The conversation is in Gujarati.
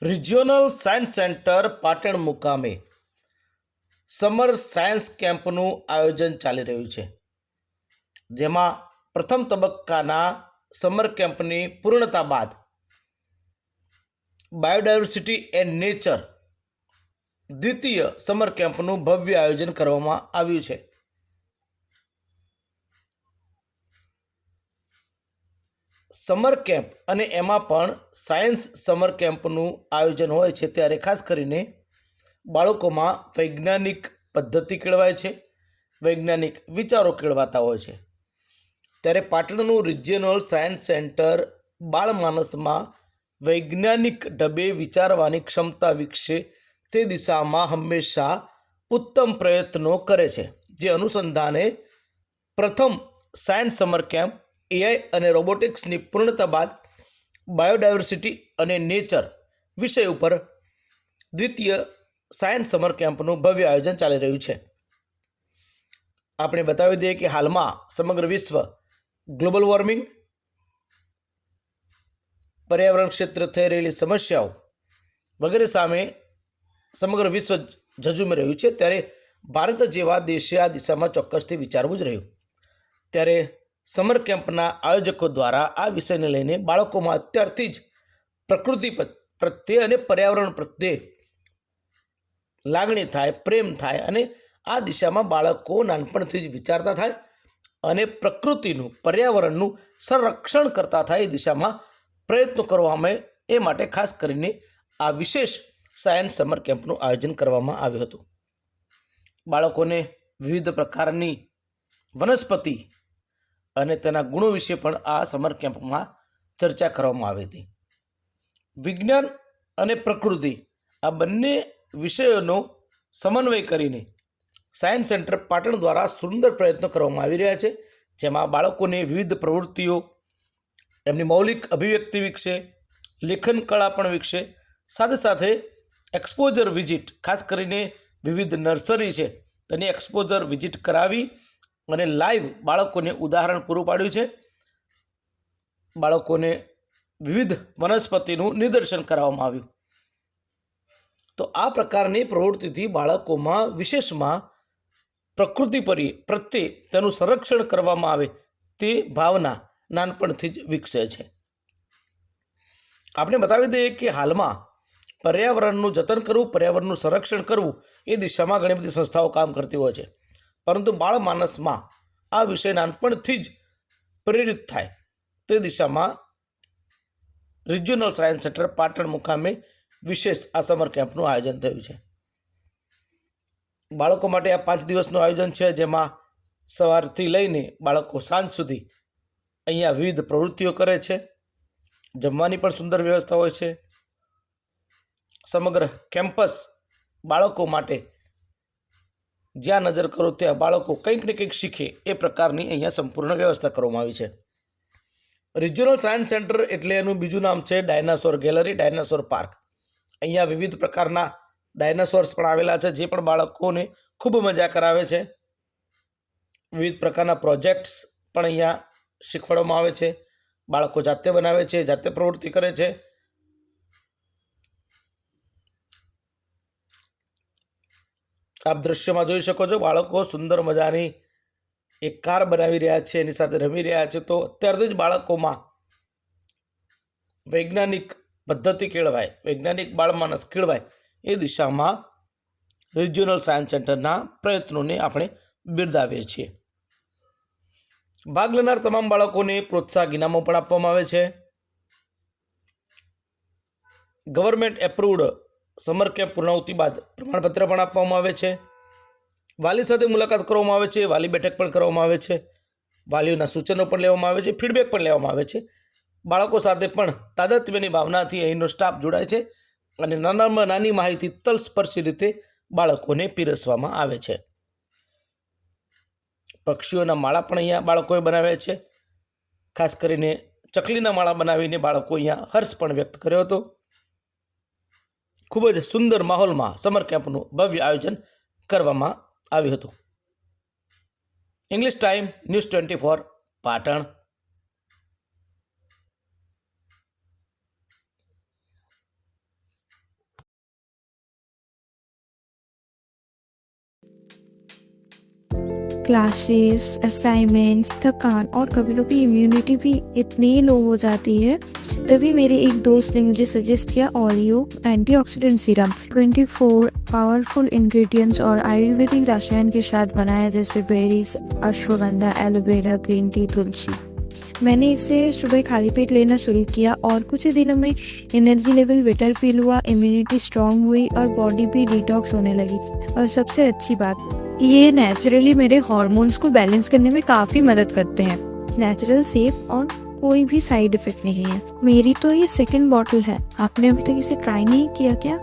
રિજિયોનલ સાયન્સ સેન્ટર પાટણ મુકામે સમર સાયન્સ કેમ્પનું આયોજન ચાલી રહ્યું છે, જેમાં પ્રથમ તબક્કાના સમર કેમ્પની પૂર્ણતા બાદ બાયોડાયવર્સિટી એન્ડ નેચર દ્વિતીય સમર કેમ્પનું ભવ્ય આયોજન કરવામાં આવ્યું છે. સમર કેમ્પ અને એમાં પણ સાયન્સ સમર કેમ્પનું આયોજન હોય છે, ત્યારે ખાસ કરીને બાળકોમાં વૈજ્ઞાનિક પદ્ધતિ કેળવાય છે, વૈજ્ઞાનિક વિચારો કેળવાતા હોય છે. ત્યારે પાટણનું રિજિયોનલ સાયન્સ સેન્ટર બાળમાનસમાં વૈજ્ઞાનિક ઢબે વિચારવાની ક્ષમતા વિકસે તે દિશામાં હંમેશા ઉત્તમ પ્રયત્નો કરે છે. જે અનુસંધાને પ્રથમ સાયન્સ સમર કેમ્પ એઆઈ અને રોબોટિક્સની પૂર્ણતા બાદ બાયોડાયવર્સિટી અને નેચર વિષય ઉપર દ્વિતીય સાયન્સ સમર કેમ્પનું ભવ્ય આયોજન ચાલી રહ્યું છે. આપણે બતાવી દઈએ કે હાલમાં સમગ્ર વિશ્વ ગ્લોબલ વોર્મિંગ, પર્યાવરણ ક્ષેત્રે થઈ રહેલી સમસ્યાઓ વગેરે સામે સમગ્ર વિશ્વ ઝઝૂમી રહ્યું છે. ત્યારે ભારત જેવા દેશે આ દિશામાં ચોક્કસથી વિચારવું જ રહ્યું. ત્યારે સમર કેમ્પના આયોજકો દ્વારા આ વિષયને લઈને બાળકોમાં અત્યારથી જ પ્રકૃતિ પ્રત્યે અને પર્યાવરણ પ્રત્યે લાગણી થાય, પ્રેમ થાય અને આ દિશામાં બાળકો નાનપણથી જ વિચારતા થાય અને પ્રકૃતિનું, પર્યાવરણનું સંરક્ષણ કરતા થાય એ દિશામાં પ્રયત્નો કરવામાં એ માટે ખાસ કરીને આ વિશેષ સાયન્સ સમર કેમ્પનું આયોજન કરવામાં આવ્યું હતું. બાળકોને વિવિધ પ્રકારની વનસ્પતિ અને તેના ગુણો વિશે પણ આ સમર કેમ્પમાં ચર્ચા કરવામાં આવી હતી. વિજ્ઞાન અને પ્રકૃતિ આ બંને વિષયોનો સમન્વય કરીને સાયન્સ સેન્ટર પાટણ દ્વારા સુંદર પ્રયત્નો કરવામાં આવી રહ્યા છે, જેમાં બાળકોને વિવિધ પ્રવૃત્તિઓ, એમની મૌલિક અભિવ્યક્તિ વિકસે, લેખન કળા પણ વિકસે, સાથે સાથે એક્સપોઝર વિઝિટ, ખાસ કરીને વિવિધ નર્સરી છે તેની એક્સપોઝર વિઝિટ કરાવી અને લાઈવ બાળકોને ઉદાહરણ પૂરું પાડ્યું છે. બાળકોને વિવિધ વનસ્પતિનું નિદર્શન કરાવવામાં આવ્યું. તો આ પ્રકારની પ્રવૃત્તિથી બાળકોમાં વિશેષમાં પ્રકૃતિ પ્રત્યે તેનું સંરક્ષણ કરવામાં આવે તે ભાવના નાનપણથી જ વિકસે છે. આપણે બતાવી દઈએ કે હાલમાં પર્યાવરણનું જતન કરવું, પર્યાવરણનું સંરક્ષણ કરવું એ દિશામાં ઘણી બધી સંસ્થાઓ કામ કરતી હોય છે, પરંતુ બાળમાનસમાં આ વિષય નાનપણથી જ પ્રેરિત થાય તે દિશામાં રિજિયોનલ સાયન્સ સેન્ટર પાટણ મુકામે વિશેષ આ સમર કેમ્પનું આયોજન થયું છે. બાળકો માટે આ 5 દિવસનું આયોજન છે, જેમાં સવારથી લઈને બાળકો સાંજ સુધી અહીંયા વિવિધ પ્રવૃત્તિઓ કરે છે. જમવાની પણ સુંદર વ્યવસ્થા હોય છે. સમગ્ર કેમ્પસ બાળકો માટે જ્યાં નજર કરો ત્યાં બાળકો કંઈક ને કંઈક શીખે એ પ્રકારની અહીંયા સંપૂર્ણ વ્યવસ્થા કરવામાં આવી છે. રિજિયોનલ સાયન્સ સેન્ટર એટલે એનું બીજું નામ છે ડાયનાસોર ગેલેરી, ડાયનાસોર પાર્ક. અહીંયા વિવિધ પ્રકારના ડાયનાસોર્સ પણ આવેલા છે, જે પણ બાળકોને ખૂબ મજા કરાવે છે. વિવિધ પ્રકારના પ્રોજેક્ટ્સ પણ અહીંયા શીખવાડવામાં આવે છે. બાળકો જાતે બનાવે છે, જાતે પ્રવૃત્તિ કરે છે. આપ દ્રશ્યમાં જોઈ શકો છો, બાળકો સુંદર મજાની એક કાર બનાવી રહ્યા છે, એની સાથે રમી રહ્યા છે. તો અત્યારથી જ બાળકોમાં વૈજ્ઞાનિક પદ્ધતિ કેળવાય, વૈજ્ઞાનિક બાળમાનસ કેળવાય એ દિશામાં રિજિયોનલ સાયન્સ સેન્ટરના પ્રયત્નોને આપણે બિરદાવીએ છીએ. ભાગ લેનાર તમામ બાળકોને પ્રોત્સાહક ઇનામો પણ આપવામાં આવે છે. ગવર્મેન્ટ એપ્રુવડ સમર કેમ્પ પૂર્ણાવતિ બાદ પ્રમાણપત્ર પણ આપવામાં આવે છે. વાલી સાથે મુલાકાત કરવામાં આવે છે, વાલી બેઠક પણ કરવામાં આવે છે, વાલીઓના સૂચનો પણ લેવામાં આવે છે, ફીડબેક પણ લેવામાં આવે છે. બાળકો સાથે પણ તાદાત્મ્યની ભાવનાથી અહીંનો સ્ટાફ જોડાય છે અને નાનામાં નાની માહિતી તલસ્પર્શી રીતે બાળકોને પીરસવામાં આવે છે. પક્ષીઓના માળા પણ અહીંયા બાળકોએ બનાવ્યા છે. ખાસ કરીને ચકલીના માળા બનાવીને બાળકો અહીંયા હર્ષ પણ વ્યક્ત કર્યો હતો. ખૂબ જ સુંદર માહોલમાં સમર કેમ્પનું ભવ્ય આયોજન કરવામાં આવ્યું હતું. English time, news 24 Patan. Classes, assignments, थकान और कभी-कभी इम्यूनिटी भी इतनी लो हो जाती है, तभी मेरे एक दोस्त ने मुझे सजेस्ट किया ओरियो एंटीऑक्सीडेंट सीरम। 24 पावरफुल इंग्रेडिएंट्स और आयुर्वेदिक रसायन के साथ बनाया, जैसे berries, ashwagandha, aloe vera, green tea, tulsi. मैंने इसे सुबह खाली पेट लेना शुरू किया और कुछ ही दिनों में एनर्जी लेवल बेटर फील हुआ, इम्यूनिटी स्ट्रांग हुई और बॉडी भी डिटॉक्स होने लगी। और सबसे अच्छी बात, ये नेचुरली मेरे हार्मोन्स को बैलेंस करने में काफ़ी मदद करते हैं। नेचुरल, सेफ और कोई भी साइड इफेक्ट नहीं है। मेरी तो ये सेकंड बॉटल है। आपने अभी तक इसे ट्राई नहीं किया क्या?